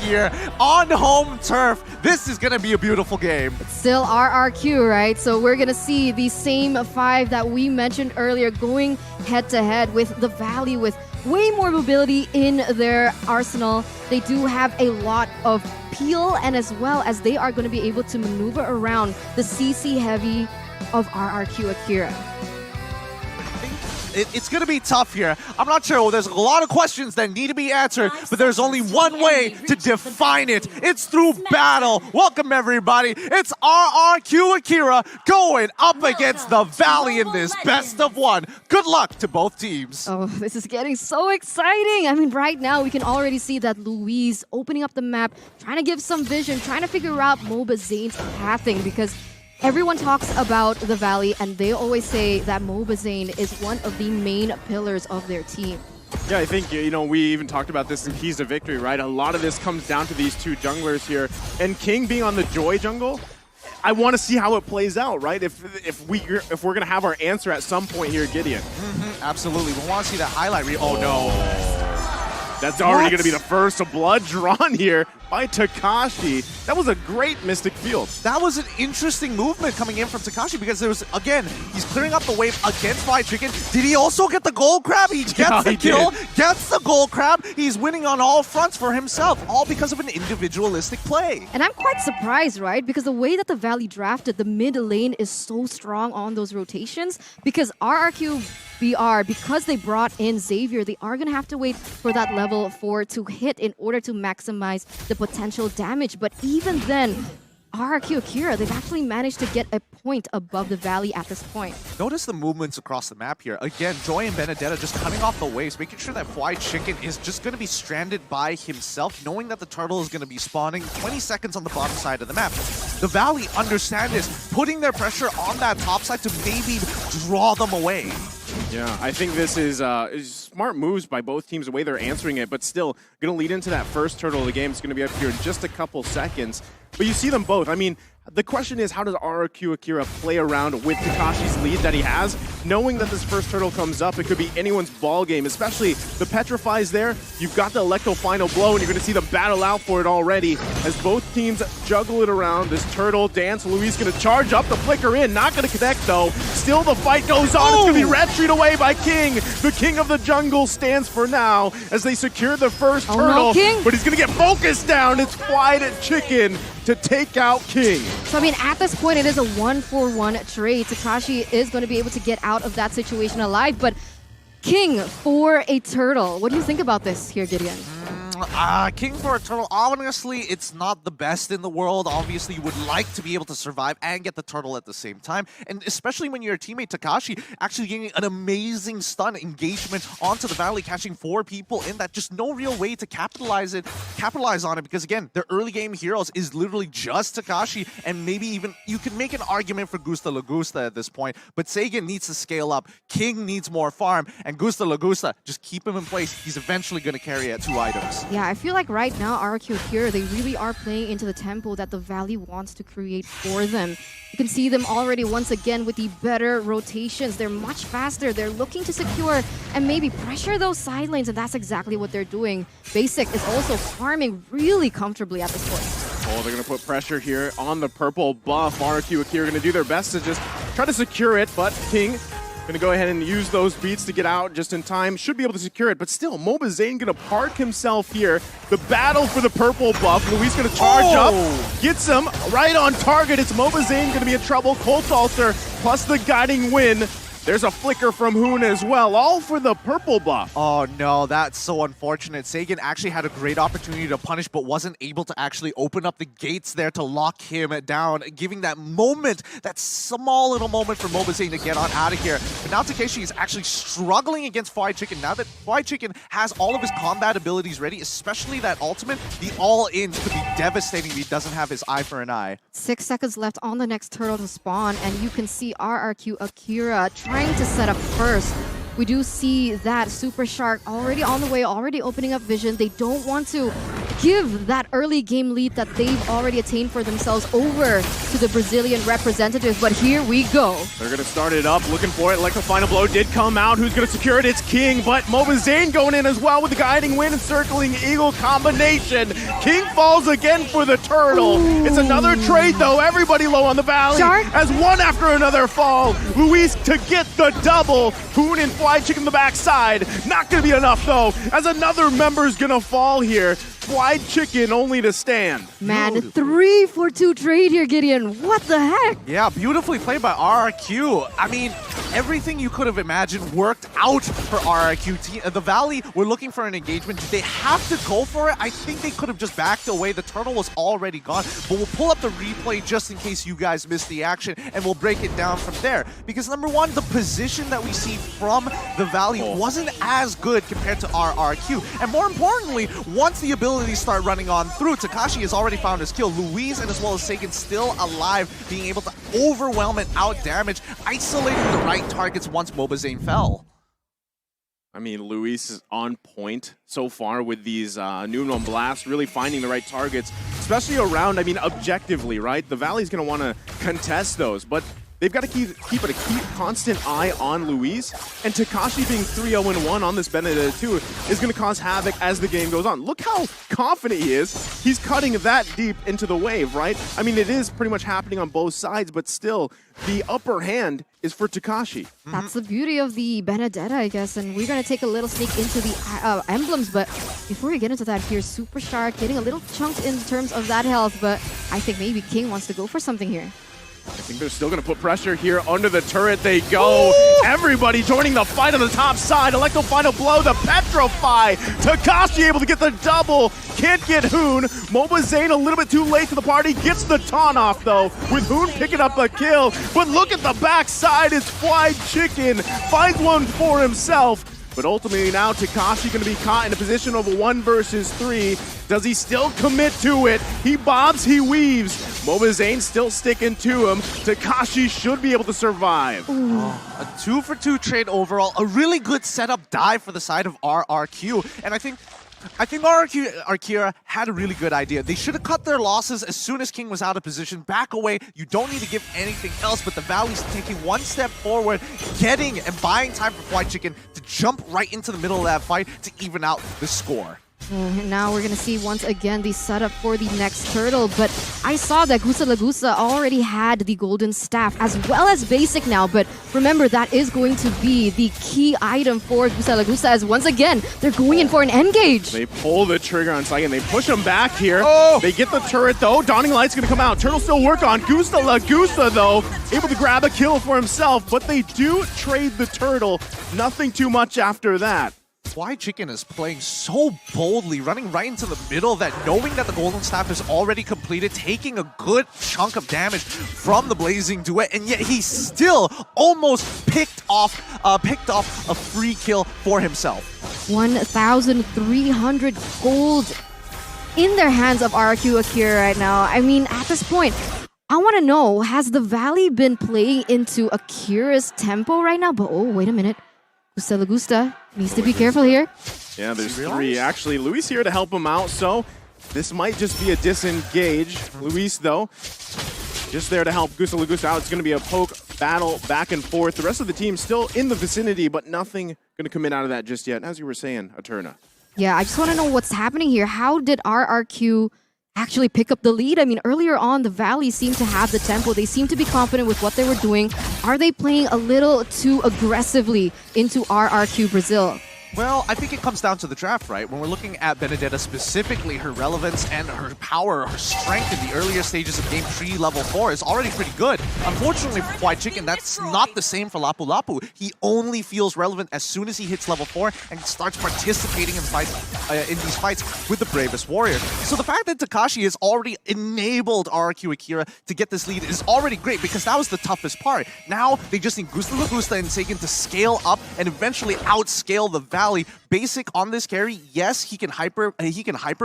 here on home turf. This is going to be a beautiful game. Still RRQ, right? So we're going to see the same 5 that we mentioned earlier going head-to-head with the Valley with way more mobility in their arsenal. They do have a lot of peel, and as well as they are going to be able to maneuver around the CC heavy of RRQ Akira. It's going to be tough here. I'm not sure. There's a lot of questions that need to be answered, but there's only one way to define it. It's through battle. Welcome, everybody. It's RRQ Akira going up against the Valley in this best of one. Good luck to both teams. Oh, this is getting so exciting. I mean, right now we can already see that Louise opening up the map, trying to give some vision, trying to figure out Moba Zane's pathing, because everyone talks about the Valley, and they always say that Moba Zane is one of the main pillars of their team. Yeah, I think, you know, we even talked about this in Keys to Victory, right? A lot of this comes down to these 2 junglers here. And King being on the Joy jungle, I want to see how it plays out, right? If we're going to have our answer at some point here, Gideon. Absolutely. We want to see that highlight reel. Oh, no. That's already going to be the first blood drawn here by Takashi. That was a great Mystic Field. That was an interesting movement coming in from Takashi, because there was, again, he's clearing up the wave against Fried Chicken. Did he also get the gold crab? He gets the kill, gets the gold crab. He's winning on all fronts for himself, all because of an individualistic play. And I'm quite surprised, right? Because the way that the Valley drafted, the mid lane is so strong on those rotations, because RRQ BR, because they brought in Xavier, they are going to have to wait for that level 4 to hit in order to maximize the potential damage. But even then, RRQ Akira, they've actually managed to get a point above the Valley at this point. Notice the movements across the map here. Again, Joy and Benedetta just cutting off the waves, making sure that Fried Chicken is just going to be stranded by himself, knowing that the turtle is going to be spawning 20 seconds on the bottom side of the map. The Valley understand this, putting their pressure on that top side to maybe draw them away. Yeah, I think this is smart moves by both teams, the way they're answering it, but still going to lead into that first turtle of the game. It's going to be up here in just a couple seconds. But you see them both. I mean, the question is, how does RRQ Akira play around with Takashi's lead that he has? Knowing that this first turtle comes up, it could be anyone's ball game, especially the Petrify's there. You've got the Electro final blow, and you're going to see them battle out for it already as both teams juggle it around. This turtle dance, Luis going to charge up the flicker in, not going to connect though. Still the fight goes on. It's going to be red street away by King. The king of the jungle stands for now as they secure the first turtle, no, King. but he's going to get focused down. It's Fried Chicken to take out King. So, I mean, at this point, it is a 1-for-1 trade. Takashi is going to be able to get out of that situation alive, but King for a turtle. What do you think about this here, Gideon? King for a turtle, honestly, it's not the best in the world. Obviously, you would like to be able to survive and get the turtle at the same time. And especially when your teammate Takashi actually getting an amazing stun engagement onto the Valley, catching 4 people in that. Just no real way to capitalize on it, because again, their early game heroes is literally just Takashi, and maybe even you can make an argument for Gusta Lagusta at this point, but Sagan needs to scale up, King needs more farm, and Gusta Lagusta, just keep him in place. He's eventually going to carry at 2 items. Yeah, I feel like right now, RRQ Akira, they really are playing into the tempo that the Valley wants to create for them. You can see them already once again with the better rotations. They're much faster. They're looking to secure and maybe pressure those side lanes, and that's exactly what they're doing. Basic is also farming really comfortably at this point. Oh, they're going to put pressure here on the purple buff. RRQ Akira going to do their best to just try to secure it, but King going to go ahead and use those beats to get out just in time. Should be able to secure it, but still, Moba Zane going to park himself here. The battle for the purple buff. Luis going to charge up, gets him right on target. It's Moba Zane going to be in trouble. Colt Alter plus the guiding win. There's a flicker from Hoon as well, all for the purple buff. Oh no, that's so unfortunate. Sagan actually had a great opportunity to punish, but wasn't able to actually open up the gates there to lock him down, giving that moment, that small little moment for Moba Zane to get on out of here. But now Takeshi is actually struggling against Fried Chicken. Now that Fried Chicken has all of his combat abilities ready, especially that ultimate, the all-ins could be devastating if he doesn't have his eye for an eye. 6 seconds left on the next turtle to spawn, and you can see RRQ Akira trying to set up first. We do see that Super Shark already on the way, already opening up vision. They don't want to give that early game lead that they've already attained for themselves over to the Brazilian representatives. But here we go. They're going to start it up, looking for it. Like the final blow did come out. Who's going to secure it? It's King, but Mobazane going in as well with the guiding wind and circling eagle combination. King falls again for the turtle. Ooh. It's another trade though. Everybody low on the valley Shark. as one after another fall. Luis to get the double. Hoon and Fly Chicken the backside. Not going to be enough though, as another member's going to fall here. Fried Chicken only to stand. Man, 3 for 2 trade here, Gideon. What the heck? Yeah, beautifully played by RRQ. I mean, everything you could have imagined worked out for RRQ. The Valley were looking for an engagement. Did they have to go for it? I think they could have just backed away. The turtle was already gone. But we'll pull up the replay just in case you guys missed the action, and we'll break it down from there. Because number one, the position that we see from the Valley wasn't as good compared to RRQ. And more importantly, once the abilities start running on through, Takashi has already found his kill. Luis and as well as Sagan still alive, being able to overwhelm and out damage, isolating the right targets once Mobazane fell. I mean, Luis is on point so far with these Nuno blasts, really finding the right targets, especially around, I mean, objectively, right? The Valley's going to want to contest those, but they've got to keep a constant eye on Luis, and Takashi being 3-0-1 on this Benedetta too is going to cause havoc as the game goes on. Look how confident he is. He's cutting that deep into the wave, right? I mean, it is pretty much happening on both sides, but still, the upper hand is for Takashi. That's the beauty of the Benedetta, I guess, and we're going to take a little sneak into the emblems, but before we get into that, here's Super Shark getting a little chunked in terms of that health, but I think maybe King wants to go for something here. I think they're still going to put pressure here. Under the turret they go. Ooh! Everybody joining the fight on the top side. Electro final blow, the Petrify. Takashi able to get the double. Can't get Hoon. Mobazane a little bit too late to the party. Gets the taunt off though, with Hoon picking up a kill. But look at the backside. It's Fried Chicken. Finds one for himself. But ultimately now Takashi going to be caught in a position of 1 versus 3. Does he still commit to it? He bobs, he weaves. Mobazane still sticking to him. Takashi should be able to survive. A 2 for 2 trade overall. A really good setup dive for the side of RRQ. And I think RRQ Akira had a really good idea. They should have cut their losses as soon as King was out of position. Back away. You don't need to give anything else, but the Valley's taking one step forward, getting and buying time for Fried Chicken to jump right into the middle of that fight to even out the score. Now we're going to see once again the setup for the next turtle, but I saw that Gusa Lagusa already had the golden staff as well as basic now, but remember that is going to be the key item for Gusa Lagusa as once again they're going in for an engage. They pull the trigger on Saiyan, they push him back here. Oh! They get the turret though, Dawning Light's going to come out. Turtle still work on. Gusa Lagusa though, able to grab a kill for himself, but they do trade the turtle. Nothing too much after that. Fried Chicken is playing so boldly, running right into the middle of that, knowing that the Golden Staff is already completed, taking a good chunk of damage from the Blazing Duet, and yet he still almost picked off a free kill for himself. 1,300 gold in their hands of RRQ Akira right now. I mean, at this point, I want to know, has the Valley been playing into Akira's tempo right now? But oh, wait a minute. Gusta Lagusta needs to be careful here. Yeah, there's 3. Actually, Luis here to help him out, so this might just be a disengage. Luis, though, just there to help Gusta Lagusta out. It's going to be a poke battle back and forth. The rest of the team still in the vicinity, but nothing going to come in out of that just yet. As you were saying, Eterna. Yeah, I just want to know what's happening here. How did RRQ actually pick up the lead? I mean, earlier on, the Valley seemed to have the tempo. They seemed to be confident with what they were doing. Are they playing a little too aggressively into RRQ Brazil? Well, I think it comes down to the draft, right? When we're looking at Benedetta specifically, her relevance and her power, her strength in the earlier stages of game 3, level 4 is already pretty good. Unfortunately for Fried Chicken, that's not the same for Lapu Lapu. He only feels relevant as soon as he hits level 4 and starts participating in fights, in these fights with the bravest warrior. So the fact that Takashi has already enabled RRQ Akira to get this lead is already great, because that was the toughest part. Now they just need Gusta Lagusta and Sagan to scale up and eventually outscale the Valley. Basic on this carry, yes, he can hyper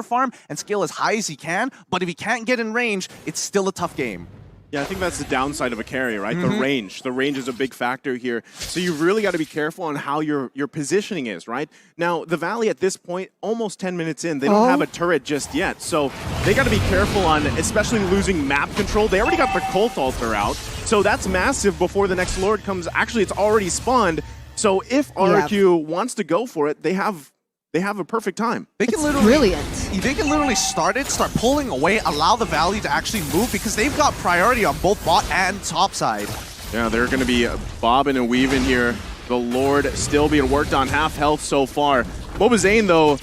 farm and scale as high as he can, but if he can't get in range, it's still a tough game. Yeah, I think that's the downside of a carry, right? The range. The range is a big factor here. So you really got to be careful on how your positioning is, right? Now, the Valley at this point, almost 10 minutes in, they don't have a turret just yet. So they got to be careful on, especially losing map control. They already got the Cult Altar out. So that's massive before the next Lord comes. Actually, it's already spawned. So if RRQ wants to go for it, they have a perfect time. They can They can literally start pulling away, allow the Valley to actually move because they've got priority on both bot and top side. Yeah, they're going to be bobbing and weaving here. The Lord still being worked on, half health so far. Mobazane, though,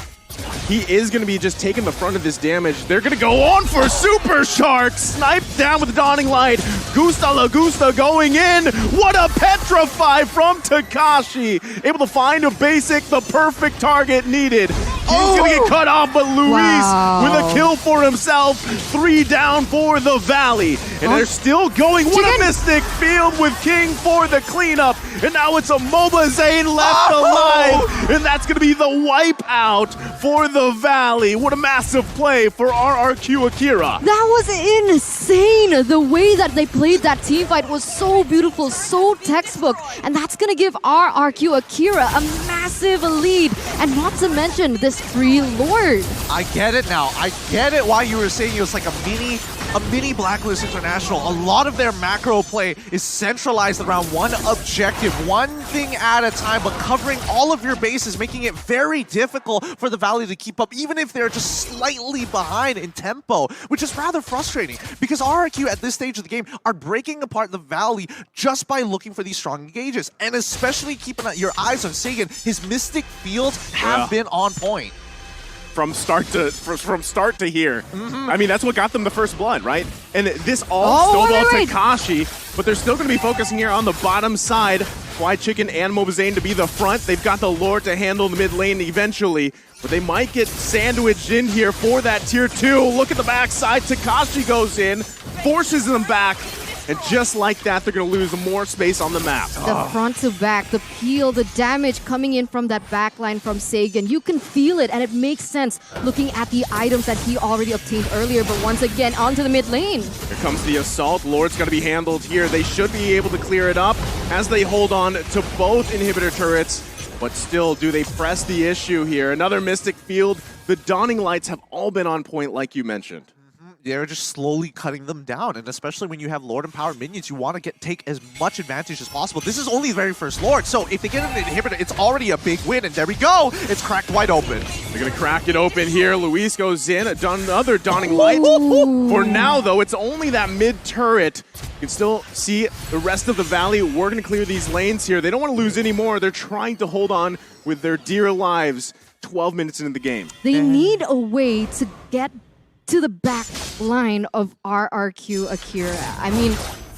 he is going to be just taking the front of this damage. They're going to go on for Super Shark. Sniped down with the Dawning Light. Gusta Lagusta going in. What a petrify from Takashi. Able to find a basic, the perfect target needed. He's going to get cut off, but Luis with a kill for himself. 3 down for the Valley. And they're still going. What a Mystic Field with King for the cleanup. And now it's a Mobazane left alive. And that's going to be the wipeout for the Valley. What a massive play for RRQ Akira. That was insane. The way that they played that team fight was so beautiful, so textbook. And that's going to give RRQ Akira a massive lead. And not to mention this free Lord. I get it now. I get it why you were saying it was like a mini Blacklist International. A lot of their macro play is centralized around one objective, one thing at a time, but covering all of your bases, making it very difficult for the Valley to keep up, even if they're just slightly behind in tempo, which is rather frustrating because RRQ at this stage of the game are breaking apart the Valley just by looking for these strong engages, and especially keeping your eyes on Sagan. His Mystic Fields have been on point. From start to here. I mean, that's what got them the first blood, right? And this all snowballed Takashi, but they're still going to be focusing here on the bottom side. Fly Chicken and Mobazane to be the front. They've got the Lord to handle the mid lane eventually, but they might get sandwiched in here for that tier 2. Look at the backside. Takashi goes in, forces them back. And just like that, they're going to lose more space on the map. The front to back, the peel, the damage coming in from that backline from Sagan. You can feel it, and it makes sense looking at the items that he already obtained earlier. But once again, onto the mid lane. Here comes the assault. Lord's going to be handled here. They should be able to clear it up as they hold on to both inhibitor turrets. But still, do they press the issue here? Another Mystic Field. The Dawning Lights have all been on point, like you mentioned. They're just slowly cutting them down, and especially when you have Lord empowered minions, you want to take as much advantage as possible. This is only the very first Lord, so if they get an inhibitor, it's already a big win, and there we go! It's cracked wide open. They're going to crack it open here. Luis goes in, another Dawning Light. For now, though, it's only that mid-turret. You can still see the rest of the Valley. We're going to clear these lanes here. They don't want to lose any more. They're trying to hold on with their dear lives 12 minutes into the game. They need a way to get to the back line of RRQ Akira. I mean,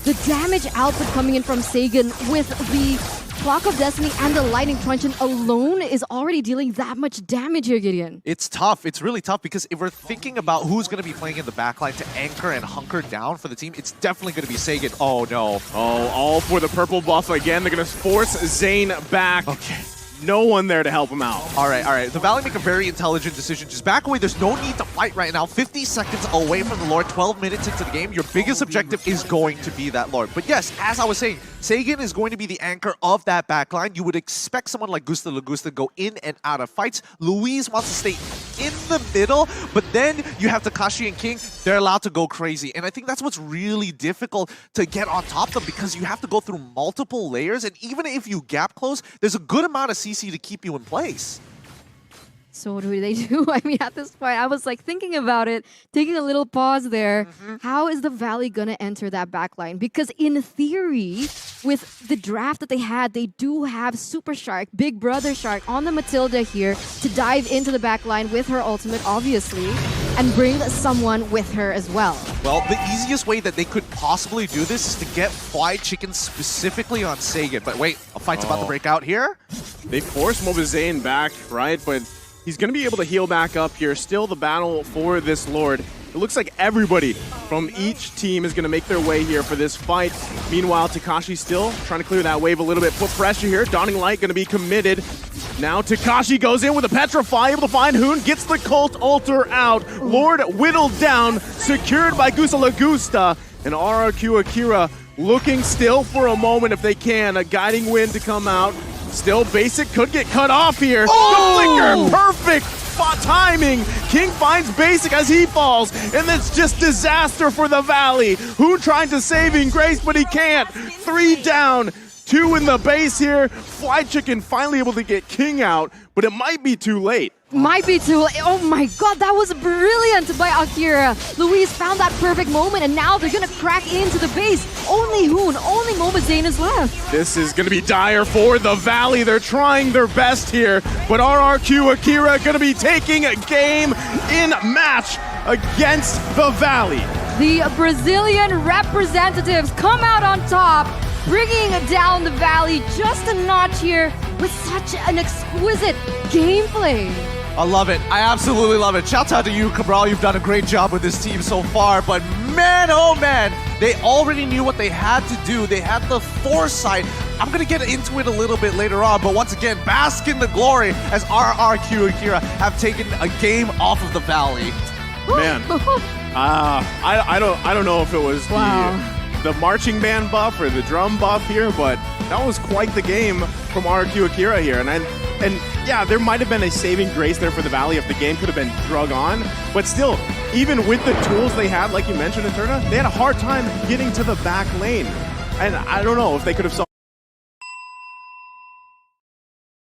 the damage output coming in from Sagan with the Clock of Destiny and the Lightning Truncheon alone is already dealing that much damage here, Gideon. It's tough. It's really tough because if we're thinking about who's going to be playing in the backline to anchor and hunker down for the team, it's definitely going to be Sagan. Oh, no. Oh, all for the purple buff again. They're going to force Zane back. Okay. No one there to help him out. All right. The Valley make a very intelligent decision. Just back away. There's no need to fight right now. 50 seconds away from the Lord, 12 minutes into the game. Your biggest objective is going to be that Lord. But yes, as I was saying, Sagan is going to be the anchor of that backline. You would expect someone like Gusta Lagusta to go in and out of fights. Luis wants to stay in the middle, but then you have Takashi and King. They're allowed to go crazy. And I think that's what's really difficult to get on top of them because you have to go through multiple layers. And even if you gap close, there's a good amount of CC to keep you in place. So what do they do? I mean, at this point, I was like thinking about it, taking a little pause there. How is the Valley going to enter that backline? Because in theory, with the draft that they had, they do have Super Shark, Big Brother Shark on the Matilda here to dive into the backline with her ultimate, obviously, and bring someone with her as well. Well, the easiest way that they could possibly do this is to get Fly Chicken specifically on Sagan. But wait, a fight's about to break out here. They force Mobazane back, right? But he's going to be able to heal back up here. Still the battle for this Lord. It looks like everybody from each team is going to make their way here for this fight. Meanwhile, Takashi still trying to clear that wave a little bit. Put pressure here. Dawning Light going to be committed. Now Takashi goes in with a Petrify, able to find Hoon, gets the Cult Altar out. Lord whittled down, secured by Gusta Lagusta. And RRQ Akira looking still for a moment if they can. A guiding wind to come out. Still, Basic could get cut off here. Oh! The flicker, perfect timing. King finds Basic as he falls, and it's just disaster for the Valley. Who trying to saving Grace, but he can't. 3 down, 2 in the base here. Fly Chicken finally able to get King out, but it might be too late. Might be too late. Oh my god, that was brilliant by Akira. Luis found that perfect moment, and now they're gonna crack into the base. Only Hoon, only Momazane is left. This is gonna be dire for the Valley. They're trying their best here, but RRQ Akira gonna be taking a game in match against the Valley. The Brazilian representatives come out on top, bringing down the Valley just a notch here with such an exquisite gameplay. I love it. I absolutely love it. Shouts out to you, Cabral. You've done a great job with this team so far. But man, oh man, they already knew what they had to do. They had the foresight. I'm going to get into it a little bit later on. But once again, bask in the glory as RRQ Akira have taken a game off of the Valley. Man, I don't know if it was the marching band buff or the drum buff here, but that was quite the game from RRQ Akira here. And yeah, there might have been a saving grace there for the Valley if the game could have been drug on. But still, even with the tools they had, like you mentioned, Eterna, they had a hard time getting to the back lane. And I don't know if they could have solved